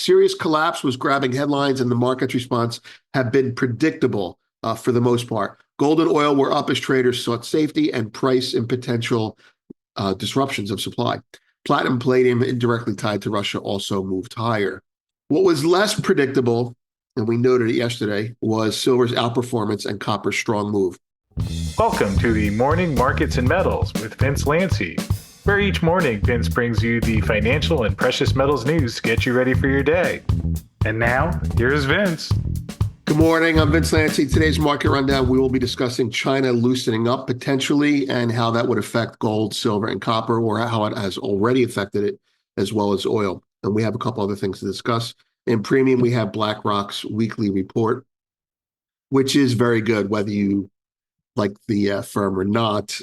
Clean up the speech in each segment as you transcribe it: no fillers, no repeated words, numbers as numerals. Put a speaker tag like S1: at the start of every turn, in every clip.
S1: Syria's collapse was grabbing headlines, and the market's response have been predictable for the most part. Gold and oil were up as traders sought safety and price and potential disruptions of supply. Platinum, palladium, indirectly tied to Russia, also moved higher. What was less predictable, and we noted it yesterday, was silver's outperformance and copper's strong move.
S2: Welcome to the Morning Markets and Metals with Vince Lanci, where each morning Vince brings you the financial and precious metals news to get you ready for your day. And now, here's Vince.
S1: Good morning, I'm Vince Lanci. Today's market rundown, we will be discussing China loosening up potentially and how that would affect gold, silver, and copper, or how it has already affected it, as well as oil. And we have a couple other things to discuss. In premium, we have BlackRock's weekly report, which is very good, whether you like the firm or not.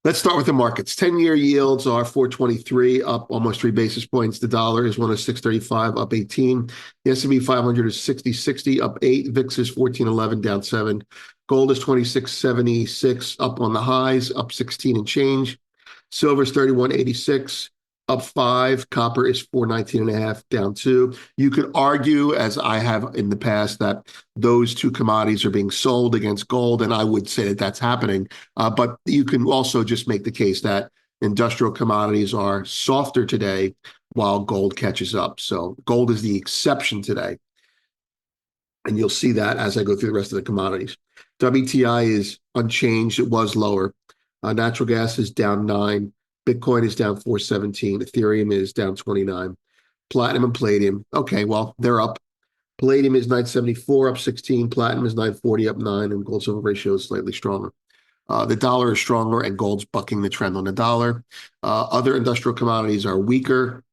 S1: Let's start with the markets. 10-year yields are 423, up almost 3 basis points. The dollar is 106.35, up 18. The S&P 500 is 60.60, up 8. VIX is 14.11, down 7. Gold is 26.76, up on the highs, up 16 and change. Silver is 31.86, up 5. Copper is 419.5, down 2. You could argue, as I have in the past, that those two commodities are being sold against gold, and I would say that that's happening. But you can also just make the case that industrial commodities are softer today while gold catches up. So gold is the exception today. And you'll see that as I go through the rest of the commodities. WTI is unchanged. It was lower. Natural gas is down 9. Bitcoin is down 417. Ethereum is down 29. Platinum and palladium, okay, well, they're up. Palladium is 974, up 16. Platinum is 940, up 9. And gold silver ratio is slightly stronger. The dollar is stronger, and gold's bucking the trend on the dollar. Other industrial commodities are weaker.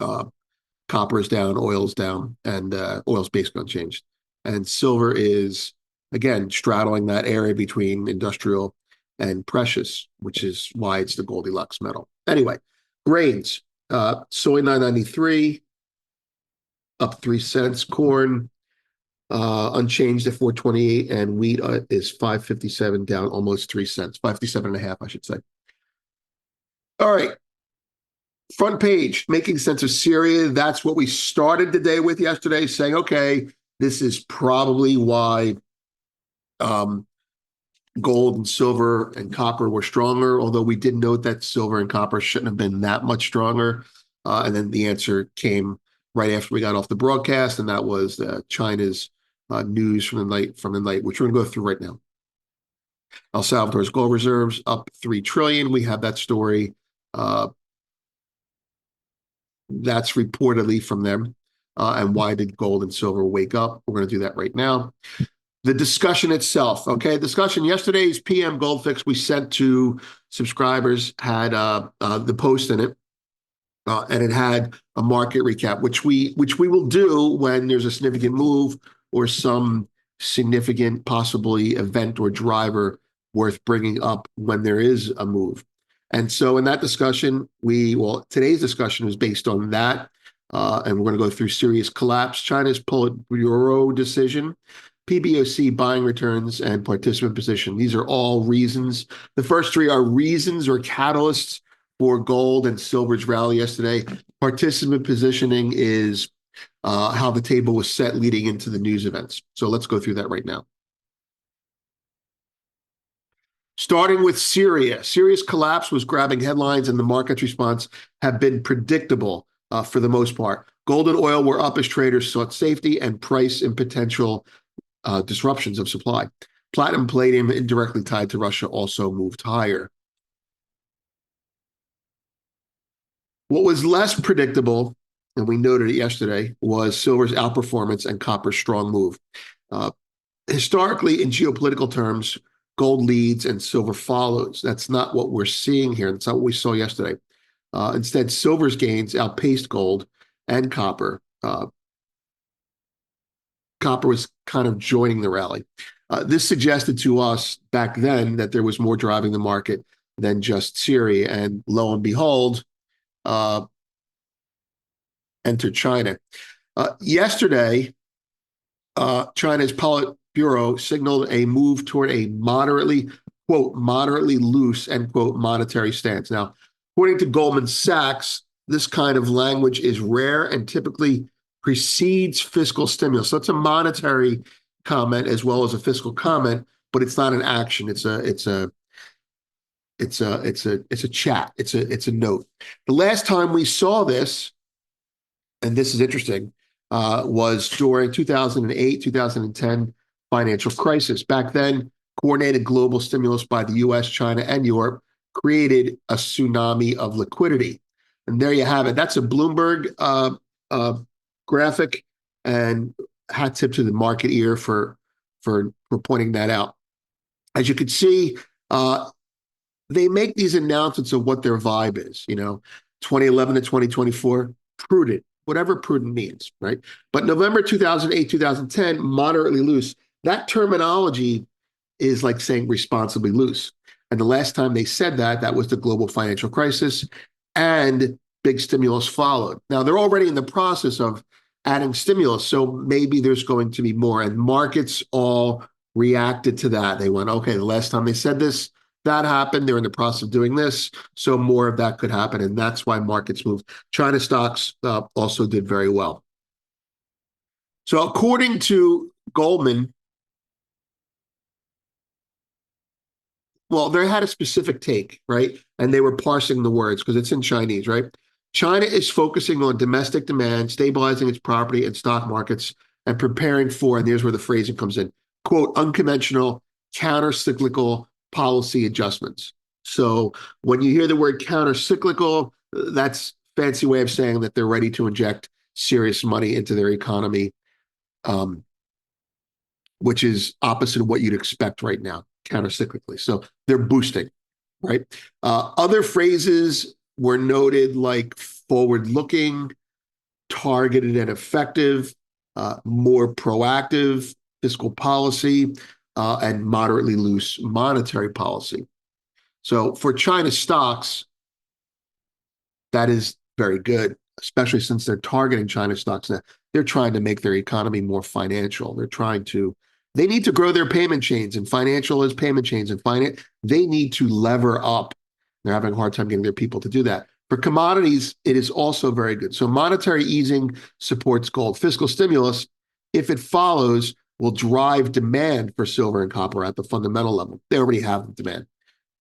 S1: Copper is down, oil's down, and oil's basically unchanged. And silver is, again, straddling that area between industrial and precious, which is why it's the Goldilocks metal. Anyway, grains, soy 993, up 3 cents. Corn, unchanged at 428, and wheat is 557, down almost 3 cents, 557.5, I should say. All right, front page, making sense of Syria. That's what we started the day with yesterday, saying, okay, this is probably why gold and silver and copper were stronger, although we did note that silver and copper shouldn't have been that much stronger. And then the answer came right after we got off the broadcast, and that was China's news from the night, which we're going to go through right now. El Salvador's gold reserves up 3 trillion. We have that story. That's reportedly from them. And why did gold and silver wake up? We're going to do that right now. The discussion itself, okay? Discussion, yesterday's PM Gold Fix we sent to subscribers had the post in it, and it had a market recap, which we will do when there's a significant move or some significant possibly event or driver worth bringing up when there is a move. And so in that discussion, today's discussion is based on that, and we're going to go through Syria's collapse, China's Politburo decision, PBOC buying returns, and participant position. These are all reasons. The first 3 are reasons or catalysts for gold and silver's rally yesterday. Participant positioning is how the table was set leading into the news events. So let's go through that right now. Starting with Syria. Syria's collapse was grabbing headlines, and the market's response have been predictable for the most part. Gold and oil were up as traders sought safety and price and potential disruptions of supply. Platinum, palladium, indirectly tied to Russia, also moved higher. What was less predictable, and we noted it yesterday, was silver's outperformance and copper's strong move. Historically, in geopolitical terms, gold leads and silver follows. That's not what we're seeing here. That's not what we saw yesterday. Instead, silver's gains outpaced gold and copper. Copper was kind of joining the rally. This suggested to us back then that there was more driving the market than just Syria, and lo and behold, entered China. Yesterday, China's Politburo signaled a move toward a moderately, quote, moderately loose, end quote, monetary stance. Now, according to Goldman Sachs, this kind of language is rare and typically precedes fiscal stimulus. So it's a monetary comment as well as a fiscal comment, but it's not an action. It's a chat. It's a note. The last time we saw this, and this is interesting, was during 2008, 2010 financial crisis. Back then, coordinated global stimulus by the US, China, and Europe created a tsunami of liquidity. And there you have it. That's a Bloomberg graphic, and hat tip to the market ear for pointing that out. As you can see, they make these announcements of what their vibe is, 2011 to 2024, prudent, whatever prudent means, right? But November 2008, 2010, moderately loose. That terminology is like saying responsibly loose. And the last time they said that, that was the global financial crisis, and big stimulus followed. Now, they're already in the process of adding stimulus, so maybe there's going to be more. And markets all reacted to that. They went, okay, the last time they said this, that happened. They're in the process of doing this, so more of that could happen, and that's why markets moved. China stocks also did very well. So according to Goldman, well, they had a specific take, right? And they were parsing the words because it's in Chinese, right? China is focusing on domestic demand, stabilizing its property and stock markets, and preparing for, and here's where the phrasing comes in, quote, unconventional, counter-cyclical policy adjustments. So when you hear the word counter-cyclical, that's a fancy way of saying that they're ready to inject serious money into their economy, which is opposite of what you'd expect right now, counter-cyclically. So they're boosting, right? Other phrases were noted like forward-looking, targeted and effective, more proactive fiscal policy, and moderately loose monetary policy. So for China stocks, that is very good, especially since they're targeting China stocks now. They're trying to make their economy more financial. They need to grow their payment chains, and financial is payment chains, and they need to lever up. They're having a hard time getting their people to do that. For commodities, it is also very good. So monetary easing supports gold. Fiscal stimulus, if it follows, will drive demand for silver and copper at the fundamental level. They already have demand.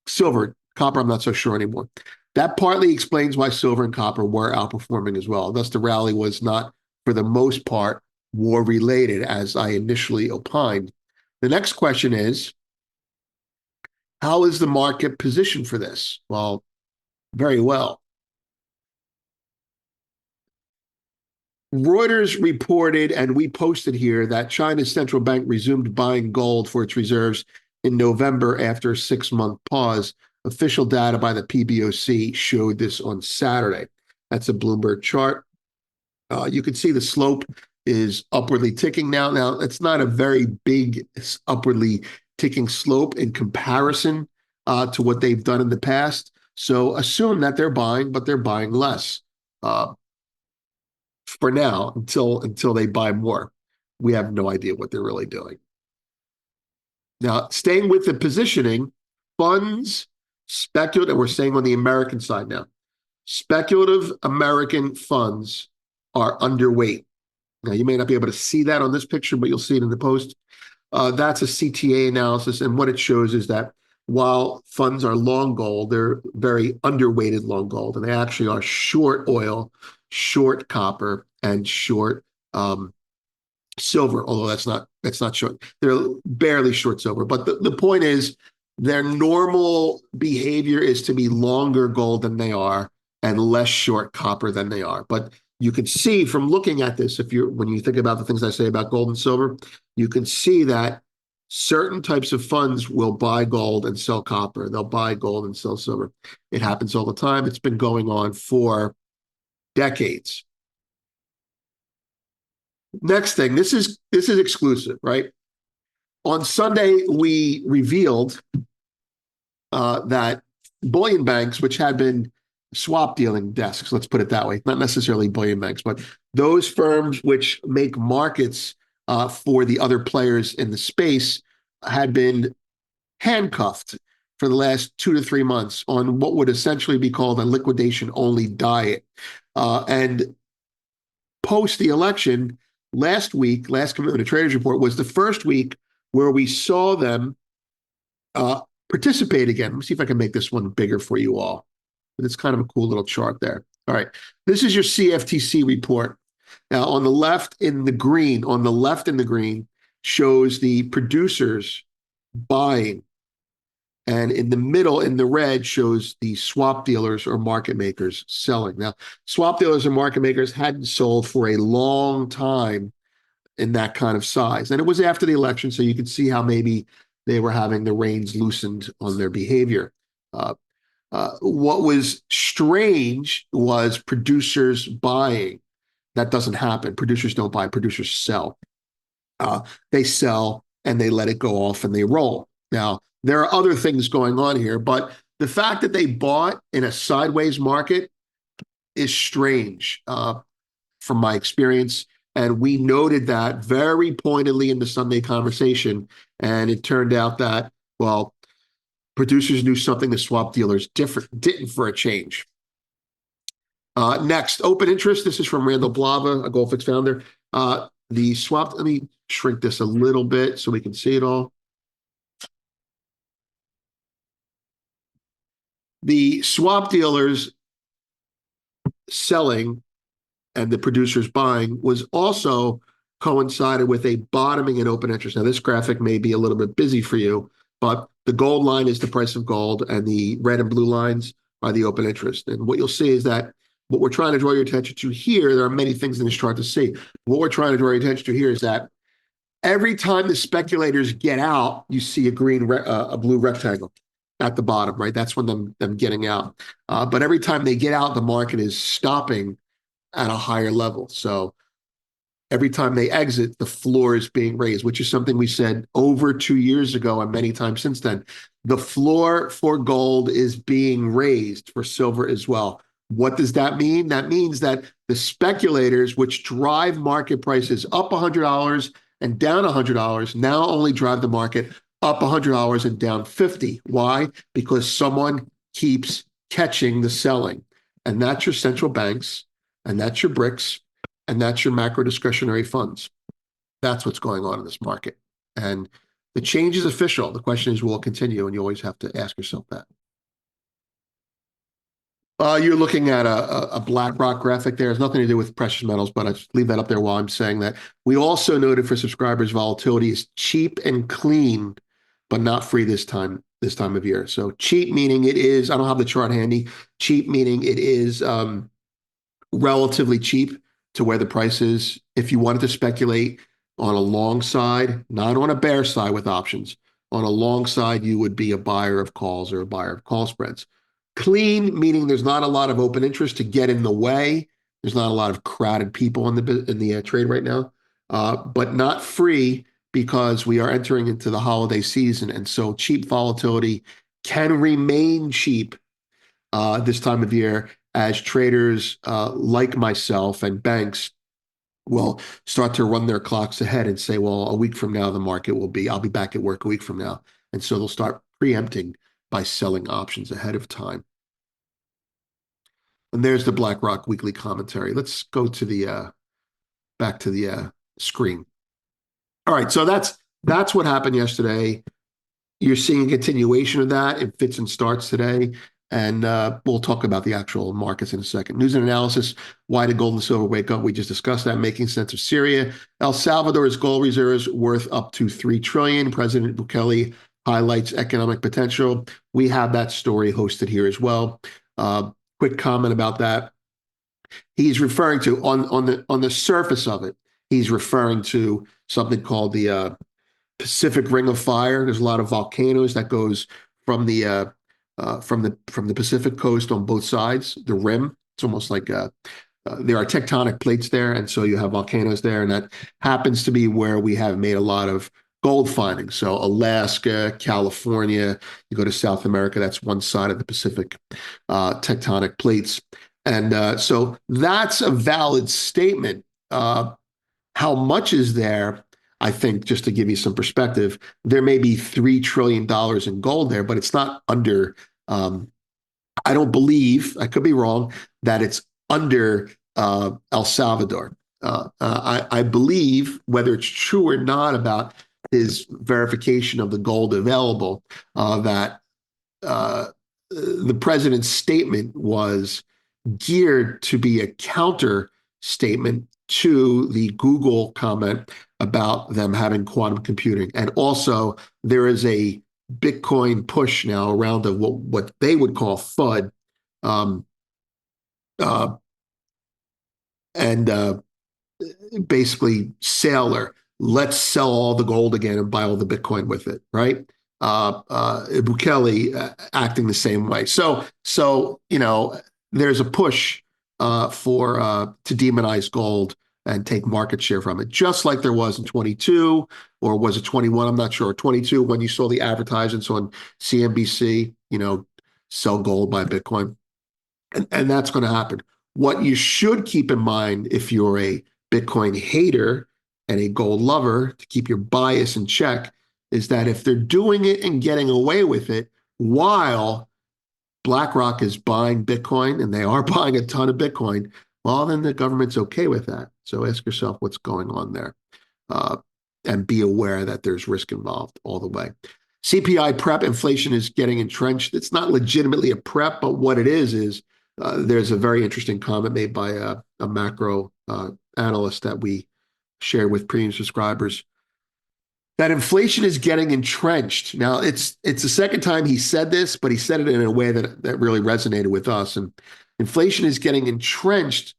S1: Silver, copper, I'm not so sure anymore. That partly explains why silver and copper were outperforming as well. Thus, the rally was not, for the most part, war-related, as I initially opined. The next question is, how is the market positioned for this? Well, very well. Reuters reported, and we posted here, that China's central bank resumed buying gold for its reserves in November after a 6-month pause. Official data by the PBOC showed this on Saturday. That's a Bloomberg chart. You can see the slope is upwardly ticking now. Now, it's not a very big upwardly ticking slope in comparison to what they've done in the past. So assume that they're buying, but they're buying less. For now, until they buy more. We have no idea what they're really doing. Now, staying with the positioning, funds, speculative, we're staying on the American side now. Speculative American funds are underweight. Now, you may not be able to see that on this picture, but you'll see it in the post. That's a CTA analysis, and what it shows is that while funds are long gold, they're very underweighted long gold, and they actually are short oil, short copper, and short silver, although that's not short. They're barely short silver. But the point is, their normal behavior is to be longer gold than they are and less short copper than they are. But you can see from looking at this, when you think about the things I say about gold and silver, you can see that certain types of funds will buy gold and sell copper. They'll buy gold and sell silver. It happens all the time. It's been going on for decades. Next thing, this is exclusive, right? On Sunday, we revealed that bullion banks, which had been swap dealing desks, let's put it that way, not necessarily bullion banks, but those firms which make markets for the other players in the space, had been handcuffed for the last 2 to 3 months on what would essentially be called a liquidation-only diet. And post the election, last week, last Commitment of Traders report was the first week where we saw them participate again. Let me see if I can make this one bigger for you all. But it's kind of a cool little chart there. All right, this is your CFTC report. Now, on the left in the green, shows the producers buying. And in the middle, in the red, shows the swap dealers or market makers selling. Now, swap dealers and market makers hadn't sold for a long time in that kind of size. And it was after the election, so you could see how maybe they were having the reins loosened on their behavior. What was strange was producers buying. That doesn't happen. Producers don't buy, producers sell. They sell and they let it go off and they roll. Now, there are other things going on here, but the fact that they bought in a sideways market is strange from my experience. And we noted that very pointedly in the Sunday conversation. And it turned out that, well, producers knew something the swap dealers didn't for a change. Next, open interest. This is from Randall Blava, a GoldFix founder. The swap, let me shrink this a little bit so we can see it all. The swap dealers selling and the producers buying was also coincided with a bottoming in open interest. Now, this graphic may be a little bit busy for you, but the gold line is the price of gold and the red and blue lines are the open interest. And what you'll see is that what we're trying to draw your attention to here, there are many things in this chart to see. What we're trying to draw your attention to here is that every time the speculators get out, you see a blue rectangle at the bottom, right? That's when them getting out. But every time they get out, the market is stopping at a higher level. So every time they exit, the floor is being raised, which is something we said over 2 years ago and many times since then. The floor for gold is being raised for silver as well. What does that mean? That means that the speculators, which drive market prices up $100 and down $100, now only drive the market up $100 and down 50. Why? Because someone keeps catching the selling. And that's your central banks, and that's your BRICS, and that's your macro discretionary funds. That's what's going on in this market. And the change is official. The question is, will it continue? And you always have to ask yourself that. You're looking at a BlackRock graphic there. It has nothing to do with precious metals, but I just leave that up there while I'm saying that. We also noted for subscribers, volatility is cheap and clean, but not free this time of year. So cheap meaning it is, I don't have the chart handy, cheap meaning it is relatively cheap to where the price is. If you wanted to speculate on a long side, not on a bear side with options, on a long side, you would be a buyer of calls or a buyer of call spreads. Clean, meaning there's not a lot of open interest to get in the way. There's not a lot of crowded people in the trade right now, but not free because we are entering into the holiday season. And so cheap volatility can remain cheap this time of year as traders like myself and banks will start to run their clocks ahead and say, well, a week from now, I'll be back at work a week from now. And so they'll start preempting by selling options ahead of time. And there's the BlackRock weekly commentary. Let's go to back to the screen. All right, so that's what happened yesterday. You're seeing a continuation of that in fits and starts today. And we'll talk about the actual markets in a second. News and analysis. Why did gold and silver wake up? We just discussed that. Making sense of Syria. El Salvador's gold reserves worth up to $3 trillion. President Bukele highlights economic potential. We have that story hosted here as well. Quick comment about that. He's referring to on the surface of it. He's referring to something called the Pacific Ring of Fire. There's a lot of volcanoes that goes from the Pacific coast on both sides. The rim. It's almost like there are tectonic plates there, and so you have volcanoes there, and that happens to be where we have made a lot of gold findings. So Alaska, California, you go to South America, that's one side of the Pacific tectonic plates. And so that's a valid statement. How much is there? I think just to give you some perspective, there may be $3 trillion in gold there, but it's not under. I don't believe, I could be wrong, that it's under El Salvador. I believe, whether it's true or not about his verification of the gold available, that uh, the president's statement was geared to be a counter statement to the Google comment about them having quantum computing. And also, there is a Bitcoin push now around of what they would call FUD. Um, uh, and Basically, sailor, let's sell all the gold again and buy all the Bitcoin with it, right? Bukele acting the same way. So there's a push for to demonize gold and take market share from it, just like there was in 22, or was it 21? I'm not sure. 22, when you saw the advertisements on CNBC, sell gold, buy Bitcoin. And that's going to happen. What you should keep in mind if you're a Bitcoin hater and a gold lover, to keep your bias in check, is that if they're doing it and getting away with it while BlackRock is buying Bitcoin, and they are buying a ton of Bitcoin, well, then the government's okay with that. So ask yourself what's going on there, uh, and be aware that there's risk involved all the way. CPI prep, inflation is getting entrenched. It's not legitimately a prep, but what it is there's a very interesting comment made by a macro analyst that we shared with premium subscribers, that inflation is getting entrenched. Now, it's the second time he said this, but he said it in a way that really resonated with us. And inflation is getting entrenched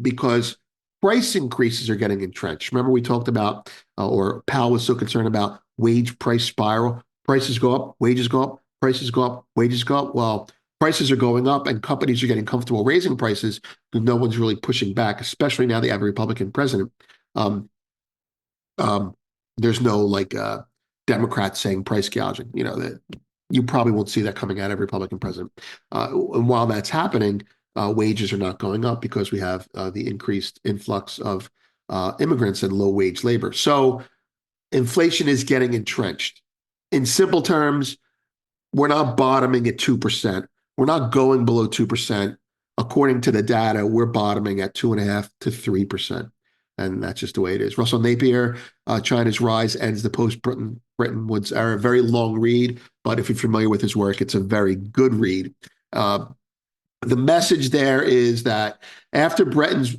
S1: because price increases are getting entrenched. Remember, we talked about, or Powell was so concerned about wage price spiral. Prices go up, wages go up, prices go up, wages go up. Well, prices are going up and companies are getting comfortable raising prices because no one's really pushing back, especially now they have a Republican president. Um, um, there's no Democrats saying price gouging. That you probably won't see that coming out of a Republican president. And while that's happening, wages are not going up because we have the increased influx of immigrants and low wage labor. So inflation is getting entrenched. In simple terms, we're not bottoming at 2%. We're not going below 2%. According to the data, we're bottoming at 2.5 to 3%. And that's just the way it is. Russell Napier, China's Rise Ends the Post-Bretton Woods Era. Very long read, but if you're familiar with his work, it's a very good read. The message there is that after Bretton's,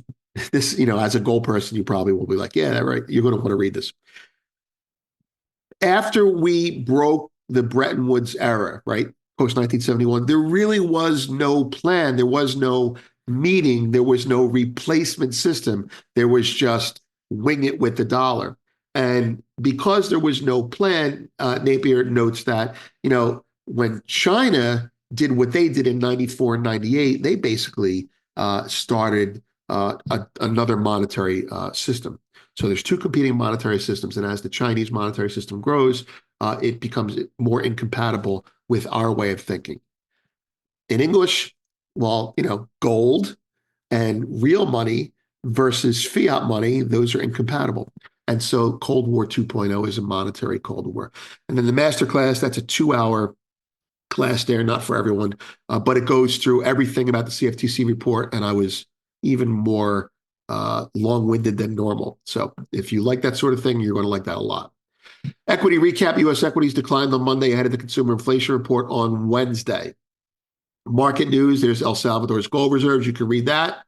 S1: this, as a gold person, you probably will be like, yeah, right. You're going to want to read this. After we broke the Bretton Woods era, right, post 1971, there really was no plan. There was no meeting. There was no replacement system. There was just wing it with the dollar. And because there was no plan, Napier notes that, when China did what they did in 94 and 98, they basically started another monetary system. So there's two competing monetary systems, and as the Chinese monetary system grows, it becomes more incompatible with our way of thinking. In English, well, gold and real money versus fiat money, those are incompatible. And so Cold War 2.0 is a monetary Cold War. And then the master class, that's a 2-hour class there, not for everyone, but it goes through everything about the CFTC report, and I was even more long-winded than normal. So if you like that sort of thing, you're going to like that a lot. Equity recap: U.S. equities declined on Monday ahead of the consumer inflation report on Wednesday. Market news: there's El Salvador's gold reserves. You can read that.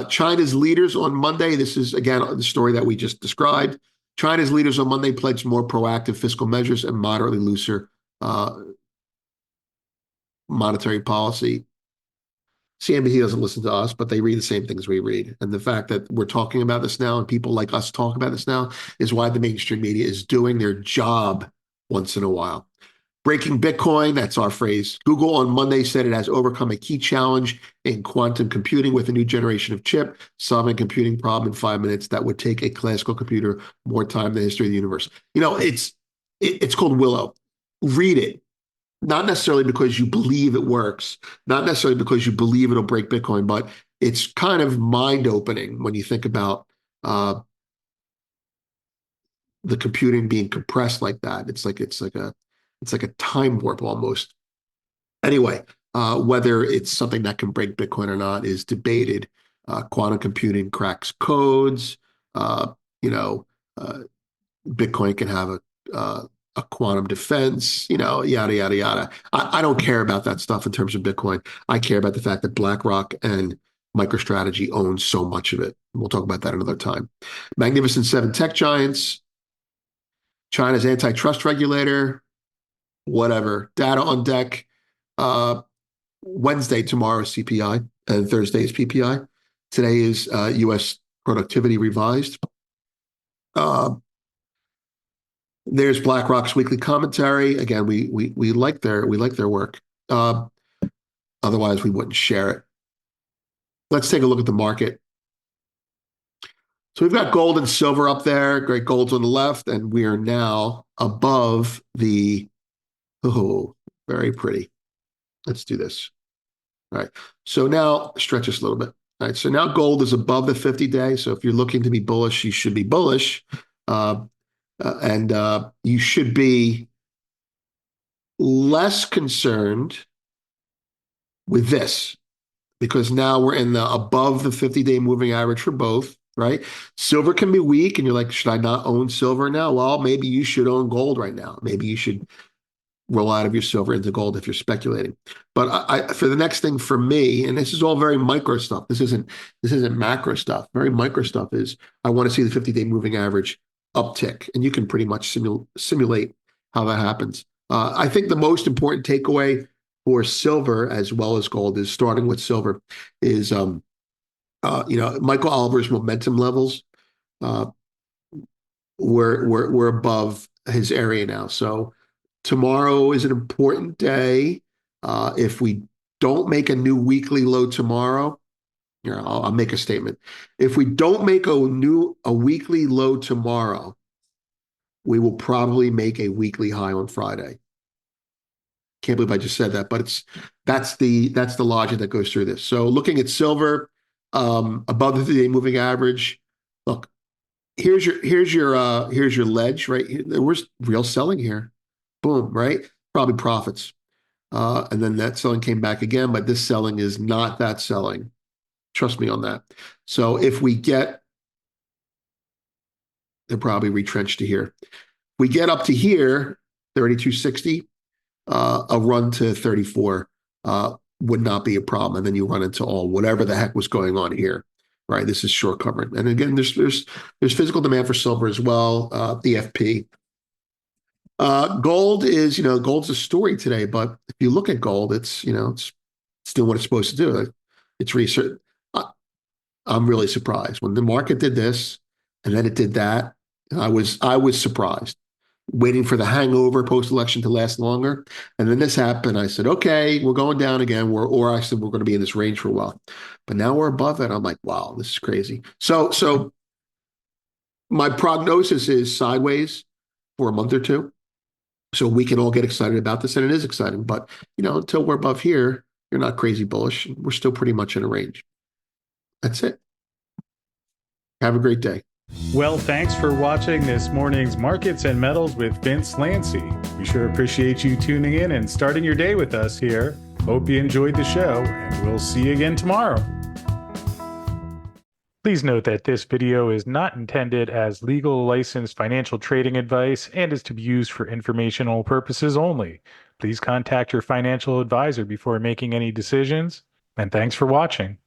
S1: China's leaders on Monday. This is, again, the story that we just described. China's leaders on Monday pledged more proactive fiscal measures and moderately looser monetary policy. CNBC doesn't listen to us, but they read the same things we read. And the fact that we're talking about this now and people like us talk about this now is why the mainstream media is doing their job once in a while. Breaking Bitcoin, that's our phrase. Google on Monday said it has overcome a key challenge in quantum computing with a new generation of chip, solving a computing problem in 5 minutes that would take a classical computer more time than the history of the universe. It's called Willow. Read it. Not necessarily because you believe it works, not necessarily because you believe it'll break Bitcoin, but it's kind of mind-opening when you think about the computing being compressed like that. It's like a time warp almost. Anyway, whether it's something that can break Bitcoin or not is debated. Quantum computing cracks codes. Uh, you know, uh, Bitcoin can have a quantum defense. Yada yada yada. I don't care about that stuff in terms of Bitcoin. I care about the fact that BlackRock and MicroStrategy owns so much of it. We'll talk about that another time. Magnificent Seven tech giants, China's antitrust regulator, whatever. Data on deck. Uh, Wednesday, tomorrow is CPI, and Thursday is PPI. Today is U.S. productivity revised. There's BlackRock's weekly commentary. Again, we like their work. Otherwise, we wouldn't share it. Let's take a look at the market. So we've got gold and silver up there. Great, gold's on the left, and we are now above the. Oh, very pretty. Let's do this. All right. So now stretch this a little bit. All right. So now gold is above the 50-day. So if you're looking to be bullish, you should be bullish. And you should be less concerned with this because now we're in the above the 50-day moving average for both, right? Silver can be weak, and you're like, should I not own silver now? Well, maybe you should own gold right now. Maybe you should roll out of your silver into gold if you're speculating. But for the next thing for me, and this is all very micro stuff. This isn't macro stuff. Very micro stuff is I want to see the 50-day moving average uptick, and you can pretty much simulate how that happens. I think the most important takeaway for silver as well as gold is starting with silver is Michael Oliver's momentum levels we're above his area now. So tomorrow is an important day. If we don't make a new weekly low tomorrow, here, I'll make a statement. If we don't make a weekly low tomorrow, we will probably make a weekly high on Friday. Can't believe I just said that, but that's the logic that goes through this. So looking at silver, above the 50-day moving average. Look, here's your ledge, right? There was real selling here. Boom, right? Probably profits. And then that selling came back again, but this selling is not that selling. Trust me on that. So if we get, they're probably retrenched to here. We get up to here, 32.60, a run to 34 would not be a problem. And then you run into whatever the heck was going on here, right? This is short covering. And again, there's physical demand for silver as well, EFP. Gold is, gold's a story today, but if you look at gold, it's doing what it's supposed to do. It's research. I'm really surprised when the market did this and then it did that. I was surprised, waiting for the hangover post-election to last longer. And then this happened. I said, okay, we're going down again. Or I said, we're going to be in this range for a while. But now we're above it. I'm like, wow, this is crazy. So my prognosis is sideways for a month or two. So we can all get excited about this, and it is exciting. But, until we're above here, you're not crazy bullish. We're still pretty much in a range. That's it. Have a great day.
S2: Well, thanks for watching this morning's Markets and Metals with Vince Lanci. We sure appreciate you tuning in and starting your day with us here. Hope you enjoyed the show, and we'll see you again tomorrow. Please note that this video is not intended as legal licensed financial trading advice and is to be used for informational purposes only. Please contact your financial advisor before making any decisions, and thanks for watching.